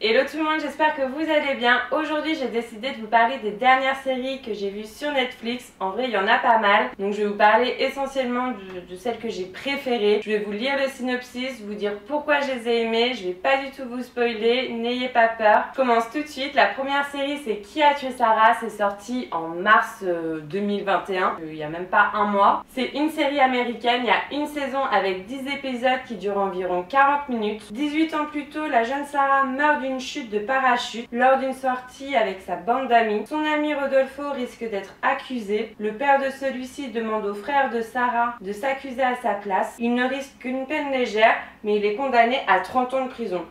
Hello tout le monde, j'espère que vous allez bien. Aujourd'hui j'ai décidé de vous parler des dernières séries que j'ai vues sur Netflix. En vrai il y en a pas mal, donc je vais vous parler essentiellement de celles que j'ai préférées. Je vais vous lire le synopsis, vous dire pourquoi je les ai aimées. Je vais pas du tout vous spoiler, n'ayez pas peur. Je commence tout de suite. La première série c'est Qui a tué Sarah, c'est sorti en mars 2021, il y a même pas un mois. C'est une série américaine, il y a une saison avec 10 épisodes qui durent environ 40 minutes. 18 ans plus tôt, la jeune Sarah meurt d'une chute de parachute lors d'une sortie avec sa bande d'amis. Son ami Rodolfo risque d'être accusé. Le père de celui-ci demande au frère de Sarah de s'accuser à sa place. Il ne risque qu'une peine légère, mais il est condamné à 30 ans de prison.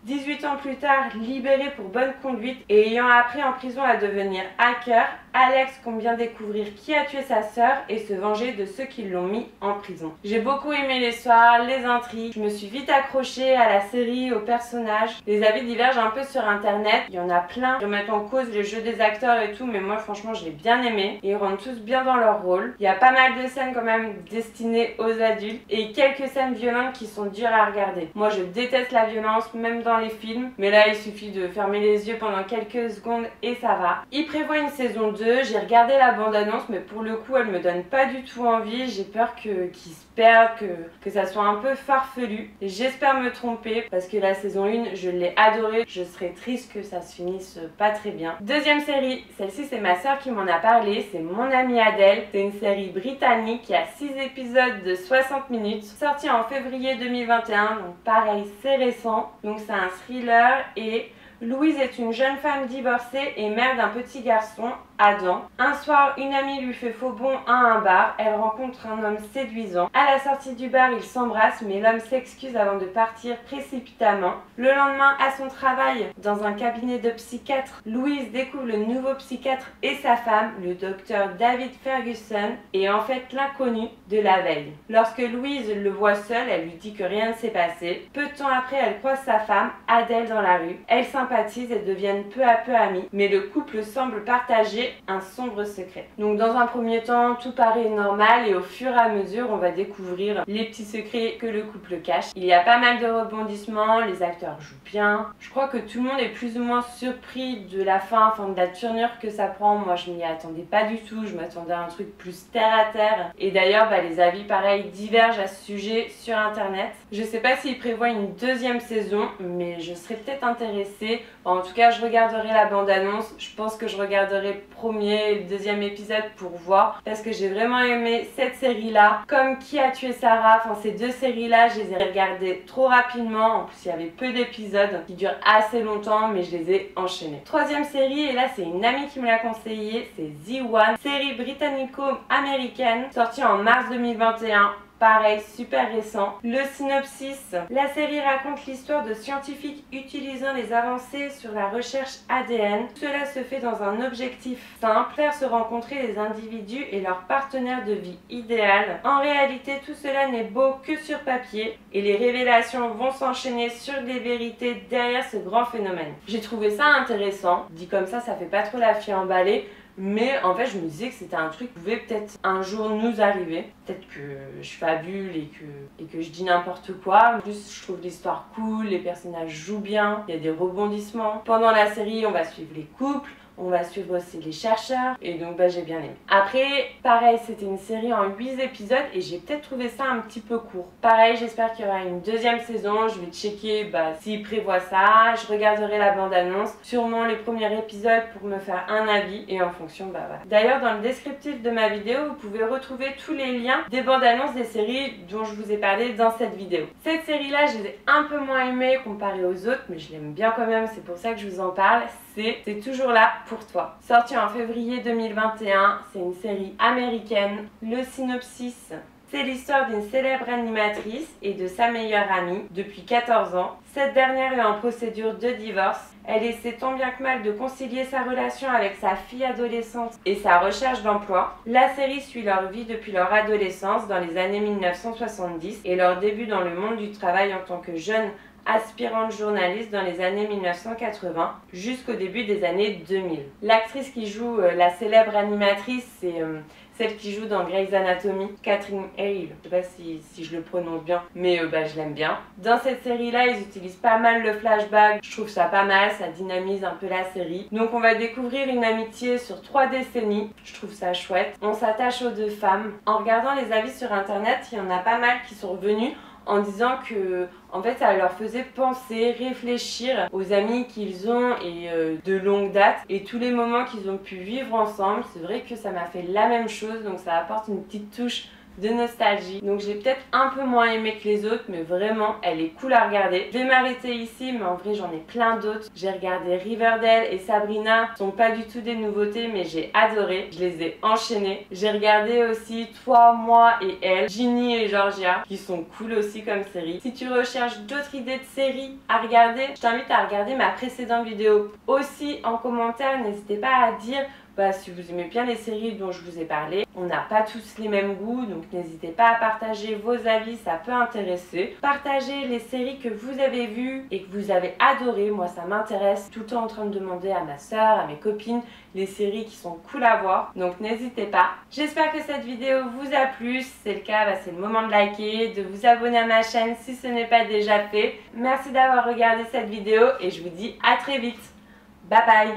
18 ans plus tard, libéré pour bonne conduite et ayant appris en prison à devenir hacker, Alex compte bien découvrir qui a tué sa sœur et se venger de ceux qui l'ont mis en prison. J'ai beaucoup aimé l'histoire, les intrigues, je me suis vite accrochée à la série, aux personnages. Les avis divergent un peu sur internet, il y en a plein qui remettent en cause le jeu des acteurs et tout, mais moi franchement je l'ai bien aimé. Ils rentrent tous bien dans leur rôle. Il y a pas mal de scènes quand même destinées aux adultes et quelques scènes violentes qui sont dures à regarder. Moi je déteste la violence, même dans les films, mais là il suffit de fermer les yeux pendant quelques secondes et ça va. Il prévoit une saison 2, j'ai regardé la bande-annonce mais pour le coup elle me donne pas du tout envie, j'ai peur qu'ils se perdent, que ça soit un peu farfelu. J'espère me tromper parce que la saison 1 je l'ai adorée, je serais triste que ça se finisse pas très bien. Deuxième série, celle-ci c'est ma soeur qui m'en a parlé, c'est Mon amie Adèle. C'est une série britannique qui a 6 épisodes de 60 minutes, sortie en février 2021, donc pareil c'est récent, donc c'est un thriller et Louise est une jeune femme divorcée et mère d'un petit garçon, Adam. Un soir, une amie lui fait faux bond à un bar. Elle rencontre un homme séduisant. À la sortie du bar, ils s'embrassent, mais l'homme s'excuse avant de partir précipitamment. Le lendemain, à son travail, dans un cabinet de psychiatre, Louise découvre le nouveau psychiatre et sa femme, le docteur David Ferguson, est en fait l'inconnu de la veille. Lorsque Louise le voit seul, elle lui dit que rien ne s'est passé. Peu de temps après, elle croise sa femme, Adèle, dans la rue. Elles sympathisent et deviennent peu à peu amies, mais le couple semble partager un sombre secret. Donc dans un premier temps, tout paraît normal et au fur et à mesure, on va découvrir les petits secrets que le couple cache. Il y a pas mal de rebondissements, les acteurs jouent bien. Je crois que tout le monde est plus ou moins surpris de la fin, de la tournure que ça prend. Moi, je m'y attendais pas du tout, je m'attendais à un truc plus terre à terre. Et d'ailleurs, les avis pareil divergent à ce sujet sur internet. Je sais pas s'ils prévoient une deuxième saison, mais je serais peut-être intéressée. En tout cas, je regarderai la bande-annonce. Je pense que je regarderai le premier et le deuxième épisode pour voir, parce que j'ai vraiment aimé cette série-là. Comme Qui a tué Sarah, ces deux séries-là, je les ai regardées trop rapidement. En plus, il y avait peu d'épisodes qui durent assez longtemps, mais je les ai enchaînés. Troisième série, et là, c'est une amie qui me l'a conseillé, c'est The One, série britannico-américaine, sortie en mars 2021. Pareil, super récent. Le synopsis. La série raconte l'histoire de scientifiques utilisant les avancées sur la recherche ADN. Cela se fait dans un objectif simple, faire se rencontrer les individus et leur partenaire de vie idéal. En réalité, tout cela n'est beau que sur papier et les révélations vont s'enchaîner sur les vérités derrière ce grand phénomène. J'ai trouvé ça intéressant. Dit comme ça fait pas trop la fille emballée. Mais en fait je me disais que c'était un truc qui pouvait peut-être un jour nous arriver. Peut-être que je fabule et que je dis n'importe quoi. En plus je trouve l'histoire cool, les personnages jouent bien, il y a des rebondissements. Pendant la série on va suivre les couples, on va suivre aussi les chercheurs et donc j'ai bien aimé. Après, pareil, c'était une série en 8 épisodes et j'ai peut-être trouvé ça un petit peu court. Pareil, j'espère qu'il y aura une deuxième saison, je vais checker s'ils prévoient ça, je regarderai la bande-annonce, sûrement les premiers épisodes pour me faire un avis et en fonction, voilà. D'ailleurs, dans le descriptif de ma vidéo, vous pouvez retrouver tous les liens des bandes-annonces des séries dont je vous ai parlé dans cette vidéo. Cette série-là, je les ai un peu moins aimées comparée aux autres, mais je l'aime bien quand même, c'est pour ça que je vous en parle. C'est toujours là pour toi. Sortie en février 2021, c'est une série américaine. Le synopsis, c'est l'histoire d'une célèbre animatrice et de sa meilleure amie depuis 14 ans. Cette dernière est en procédure de divorce. Elle essaie tant bien que mal de concilier sa relation avec sa fille adolescente et sa recherche d'emploi. La série suit leur vie depuis leur adolescence dans les années 1970 et leur début dans le monde du travail en tant que jeune aspirante journaliste dans les années 1980 jusqu'au début des années 2000. L'actrice qui joue la célèbre animatrice, celle qui joue dans Grey's Anatomy, Catherine Hale. Je sais pas si je le prononce bien, mais je l'aime bien. Dans cette série-là, ils utilisent pas mal le flashback. Je trouve ça pas mal, ça dynamise un peu la série. Donc on va découvrir une amitié sur 3 décennies. Je trouve ça chouette. On s'attache aux 2 femmes. En regardant les avis sur internet, il y en a pas mal qui sont revenus en disant que en fait ça leur faisait penser, réfléchir aux amis qu'ils ont et de longue date et tous les moments qu'ils ont pu vivre ensemble. C'est vrai que ça m'a fait la même chose, donc ça apporte une petite touche de nostalgie. Donc j'ai peut-être un peu moins aimé que les autres, mais vraiment elle est cool à regarder. Je vais m'arrêter ici, mais en vrai j'en ai plein d'autres. J'ai regardé Riverdale et Sabrina, ce sont pas du tout des nouveautés, mais j'ai adoré. Je les ai enchaînés. J'ai regardé aussi Toi, Moi et Elle, Ginny et Georgia, qui sont cool aussi comme série. Si tu recherches d'autres idées de séries à regarder, je t'invite à regarder ma précédente vidéo. Aussi en commentaire, n'hésitez pas à dire si vous aimez bien les séries dont je vous ai parlé. On n'a pas tous les mêmes goûts, donc n'hésitez pas à partager vos avis, ça peut intéresser. Partagez les séries que vous avez vues et que vous avez adorées, moi ça m'intéresse. Tout le temps en train de demander à ma soeur, à mes copines, les séries qui sont cool à voir, donc n'hésitez pas. J'espère que cette vidéo vous a plu, si c'est le cas, c'est le moment de liker, de vous abonner à ma chaîne si ce n'est pas déjà fait. Merci d'avoir regardé cette vidéo et je vous dis à très vite. Bye bye.